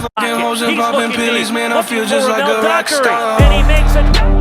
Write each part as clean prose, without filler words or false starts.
the fucking pocket. hoes and He's popping looking pills, deep, man, I looking feel just for like a rock Dockery, star. and he makes it.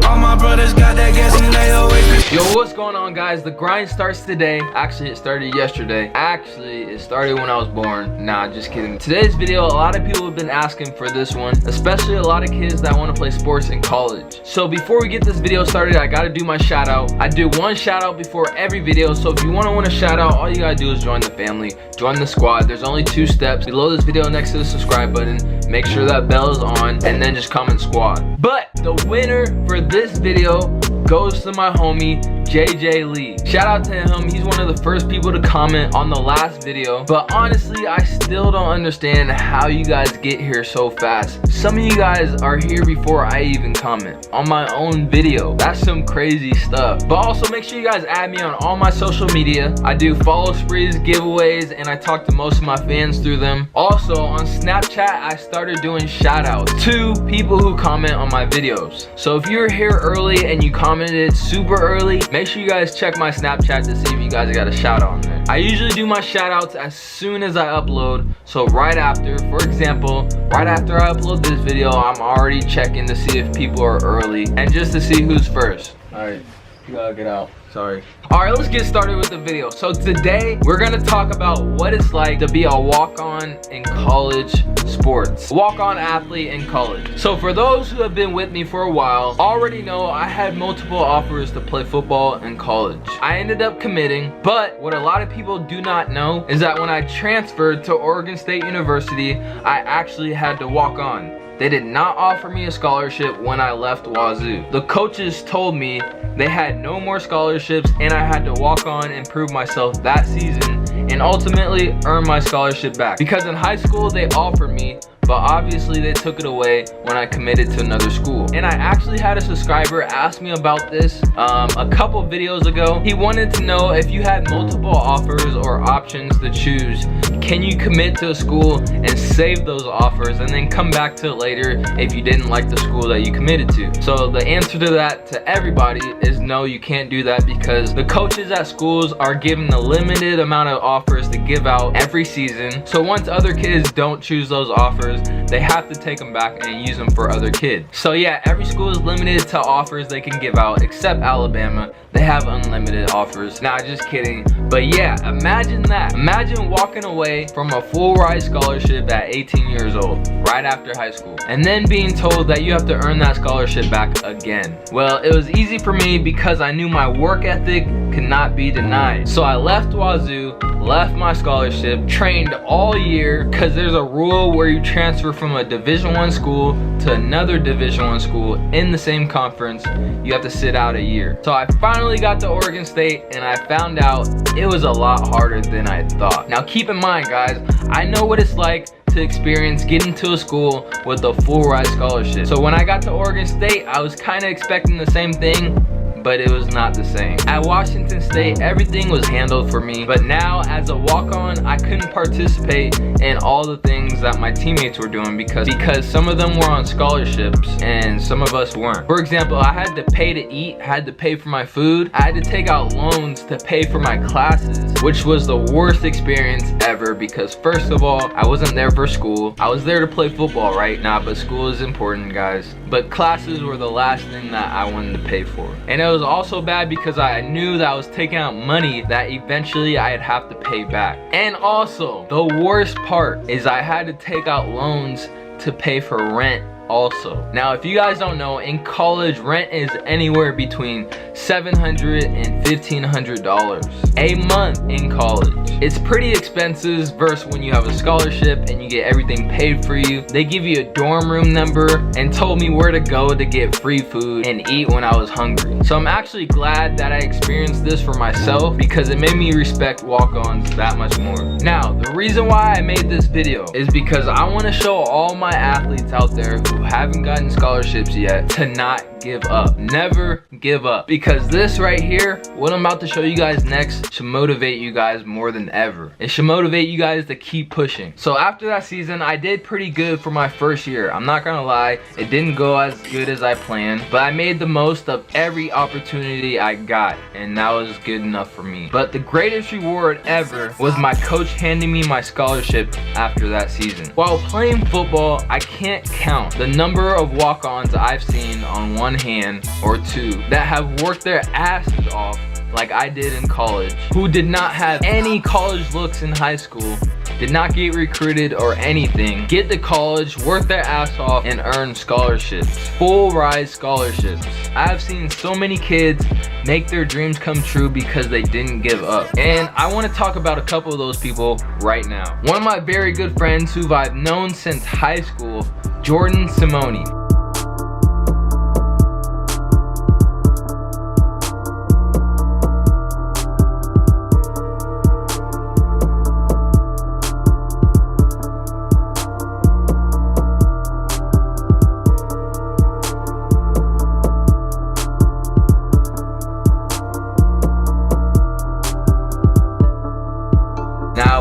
All my brothers got that gas and they always be. Yo, what's going on, guys? The grind starts today. Actually, it started yesterday. Actually, it started when I was born. Nah, just kidding. Today's video, a lot of people have been asking for this one, especially a lot of kids that want to play sports in college. So before we get this video started, I gotta do my shout out. I do one shout out before every video, so if you want to win a shout out, all you gotta do is join the family, join the squad. There's only 2 steps. Below this video, next to the subscribe button, make sure that bell is on, and then just comment squad. But the winner for this video goes to my homie JJ Lee. Shout out to him. He's one of the first people to comment on the last video, but honestly I still don't understand how you guys get here so fast. Some of you guys are here before I even comment on my own video. That's some crazy stuff. But also make sure you guys add me on all my social media. I do follow sprees, giveaways, and I talk to most of my fans through them. Also on Snapchat I started doing shout outs to people who comment on my videos. So if you're here early and you commented super early, make sure you guys check my Snapchat to see if you guys got a shout out on there. I usually do my shout outs as soon as I upload. So right after, for example, right after I upload this video, I'm already checking to see if people are early and just to see who's first. Alright, you gotta get out. Sorry. Alright, let's get started with the video. So today, we're gonna talk about what it's like to be a walk-on in college sports. Walk-on athlete in college. So for those who have been with me for a while, already know I had multiple offers to play football in college. I ended up committing, but what a lot of people do not know is that when I transferred to Oregon State University, I actually had to walk on. They did not offer me a scholarship when I left Wazoo. The coaches told me they had no more scholarships and I had to walk on and prove myself that season and ultimately earn my scholarship back. Because in high school they offered me, but obviously they took it away when I committed to another school. And I actually had a subscriber ask me about this a couple videos ago. He wanted to know if you had multiple offers or options to choose, can you commit to a school and save those offers and then come back to it later if you didn't like the school that you committed to? So the answer to that to everybody is no, you can't do that because the coaches at schools are given a limited amount of offers to give out every season. So once other kids don't choose those offers, they have to take them back and use them for other kids. So yeah, every school is limited to offers they can give out except Alabama. They have unlimited offers. Nah, just kidding. But yeah, imagine that. Imagine walking away from a full ride scholarship at 18 years old, right after high school, and then being told that you have to earn that scholarship back again. Well, it was easy for me because I knew my work ethic could not be denied. So I left Wazoo, left my scholarship, trained all year, because there's a rule where you transfer from a Division I school to another Division I school in the same conference. You have to sit out a year. So I finally got to Oregon State and I found out it was a lot harder than I thought. Now keep in mind, guys, I know what it's like to experience getting to a school with a full ride scholarship. So when I got to Oregon State, I was kind of expecting the same thing, but it was not the same. At Washington State, everything was handled for me, but now as a walk-on, I couldn't participate in all the things that my teammates were doing because some of them were on scholarships and some of us weren't. For example, I had to pay to eat, I had to pay for my food, I had to take out loans to pay for my classes, which was the worst experience ever because first of all, I wasn't there for school. I was there to play football, right? Nah, but school is important, guys. But classes were the last thing that I wanted to pay for. And it was also bad because I knew that I was taking out money that eventually I'd have to pay back. And also, the worst part is I had to take out loans to pay for rent also. Now, if you guys don't know, in college, rent is anywhere between $700 and $1,500 a month in college. It's pretty expensive versus when you have a scholarship and you get everything paid for you. They give you a dorm room number and told me where to go to get free food and eat when I was hungry. So I'm actually glad that I experienced this for myself because it made me respect walk-ons that much more. Now, the reason why I made this video is because I want to show all my athletes out there who who haven't gotten scholarships yet to not give up. Never give up, because this right here, what I'm about to show you guys next, should motivate you guys more than ever. It should motivate you guys to keep pushing. So after that season, I did pretty good for my first year. I'm not gonna lie, it didn't go as good as I planned, but I made the most of every opportunity I got, and that was good enough for me. But the greatest reward ever was my coach handing me my scholarship after that season. While playing football, I can't count the number of walk-ons I've seen on one hand or two that have worked their asses off like I did in college, who did not have any college looks in high school, did not get recruited or anything, get to college, work their ass off, and earn scholarships, full ride scholarships. I have seen so many kids make their dreams come true because they didn't give up. And I want to talk about a couple of those people right now. One of my very good friends who I've known since high school, Jordan Simone.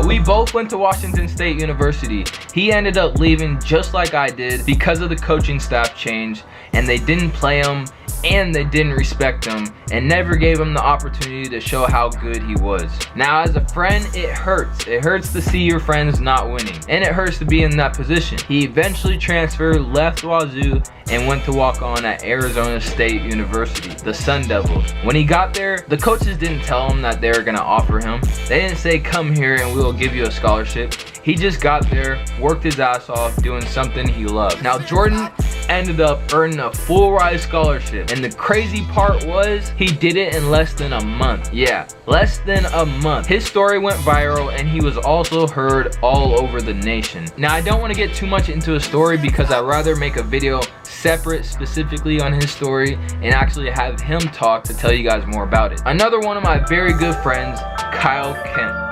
We both went to Washington State University. He ended up leaving just like I did because of the coaching staff change, and they didn't play him and they didn't respect him and never gave him the opportunity to show how good he was. Now as a friend, it hurts. It hurts to see your friends not winning, and it hurts to be in that position. He eventually transferred, left Wazoo, and went to walk on at Arizona State University, the Sun Devils. When he got there, the coaches didn't tell him that they were gonna offer him. They didn't say, come here and we'll give you a scholarship. He just got there, worked his ass off, doing something he loved. Now Jordan ended up earning a full ride scholarship, and the crazy part was he did it in less than a month. Yeah, less than a month. His story went viral, and he was also heard all over the nation. Now I don't want to get too much into a story because I'd rather make a video separate specifically on his story and actually have him talk to tell you guys more about it. Another one of my very good friends, Kyle Kemp.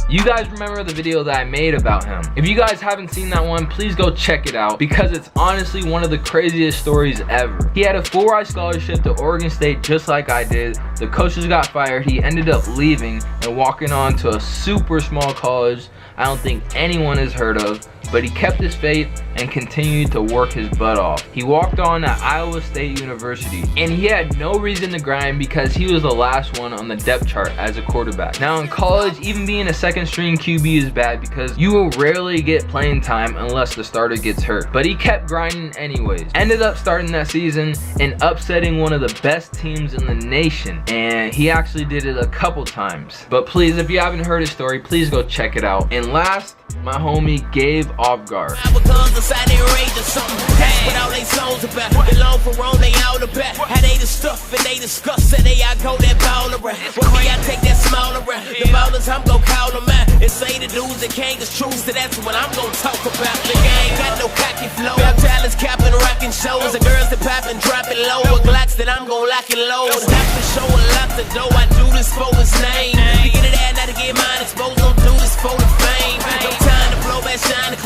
You guys remember the video that I made about him? If you guys haven't seen that one, please go check it out because it's honestly one of the craziest stories ever. He had a full ride scholarship to Oregon State just like I did. The coaches got fired. He ended up leaving and walking on to a super small college I don't think anyone has heard of, but he kept his faith and continued to work his butt off. He walked on at Iowa State University, and he had no reason to grind because he was the last one on the depth chart as a quarterback. Now in college, even being a second string QB is bad because you will rarely get playing time unless the starter gets hurt. But he kept grinding anyways. Ended up starting that season and upsetting one of the best teams in the nation, and he actually did it a couple times. But please, if you haven't heard his story, please go check it out. And last, my homie Gabe Offguard.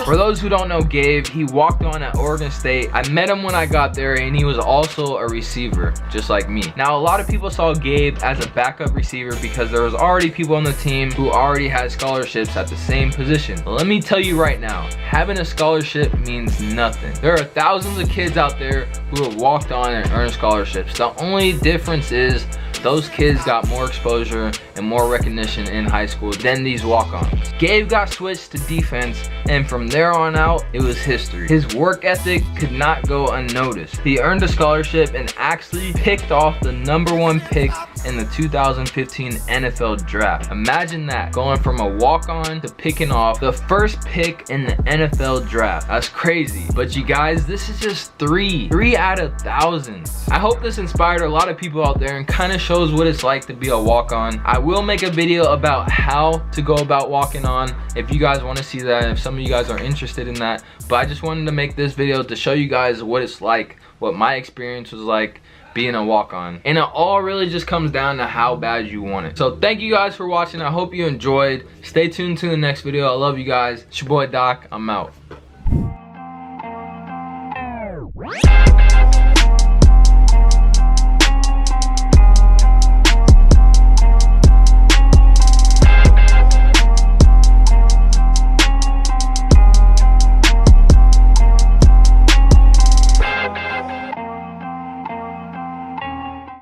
For those who don't know Gabe, he walked on at Oregon State. I met him when I got there, and he was also a receiver, just like me. Now, a lot of people saw Gabe as a backup receiver because there was already people on the team who already had scholarships at the same position. But let me tell you right now, having a scholarship means nothing. There are thousands of kids out there who have walked on and earned scholarships. The only difference is those kids got more exposure and more recognition in high school than these walk-ons. Gabe got switched to defense, and from there on out, it was history. His work ethic could not go unnoticed. He earned a scholarship and actually picked off the #1 pick in the 2015 NFL draft. Imagine that, going from a walk-on to picking off the first pick in the NFL draft. That's crazy. But you guys, this is just three out of thousands. I hope this inspired a lot of people out there and kind of showed shows what it's like to be a walk-on. I will make a video about how to go about walking on if you guys want to see that, if some of you guys are interested in that. But I just wanted to make this video to show you guys what it's like, what my experience was like being a walk-on. And it all really just comes down to how bad you want it. So thank you guys for watching. I hope you enjoyed. Stay tuned to the next video. I love you guys. It's your boy Doc. I'm out.